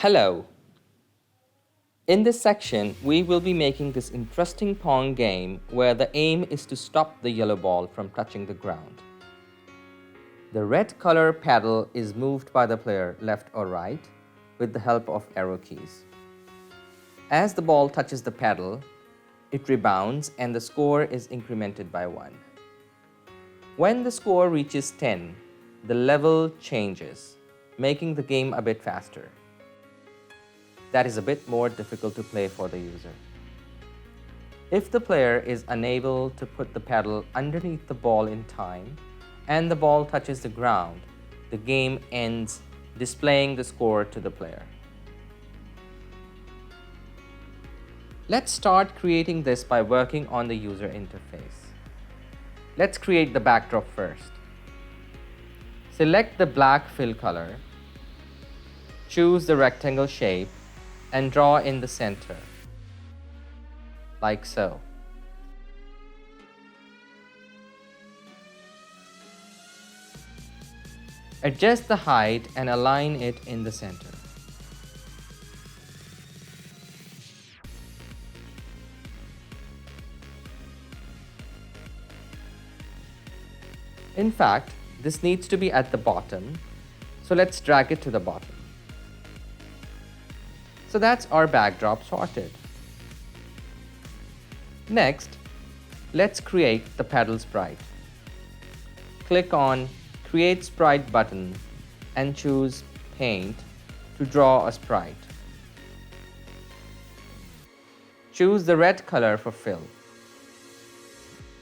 Hello! In this section, we will be making this interesting Pong game where the aim is to stop the yellow ball from touching the ground. The red color paddle is moved by the player left or right with the help of arrow keys. As the ball touches the paddle, it rebounds and the score is incremented by 1. When the score reaches 10, the level changes, making the game a bit faster. That is a bit more difficult to play for the user. If the player is unable to put the paddle underneath the ball in time and the ball touches the ground, the game ends, displaying the score to the player. Let's start creating this by working on the user interface. Let's create the backdrop first. Select the black fill color, choose the rectangle shape, and draw in the center, like so. Adjust the height and align it in the center. In fact, this needs to be at the bottom, so let's drag it to the bottom. So that's our backdrop sorted. Next, let's create the paddle sprite. Click on Create Sprite button and choose Paint to draw a sprite. Choose the red color for fill.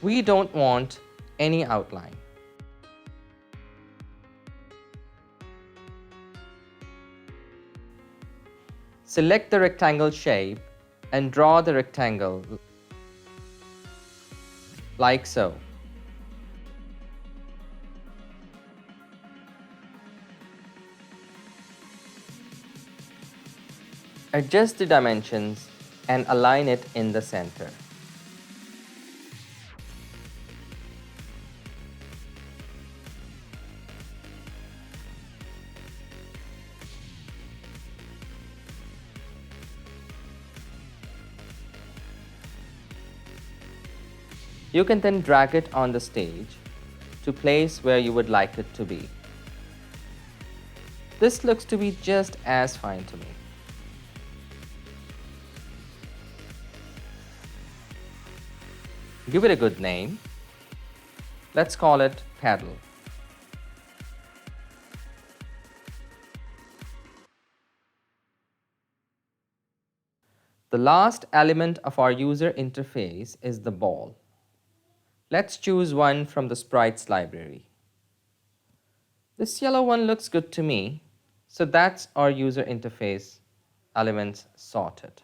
We don't want any outline. Select the rectangle shape and draw the rectangle like so. Adjust the dimensions and align it in the center. You can then drag it on the stage to place where you would like it to be. This looks to be just as fine to me. Give it a good name. Let's call it Paddle. The last element of our user interface is the ball. Let's choose one from the Sprites library. This yellow one looks good to me, so that's our user interface elements sorted.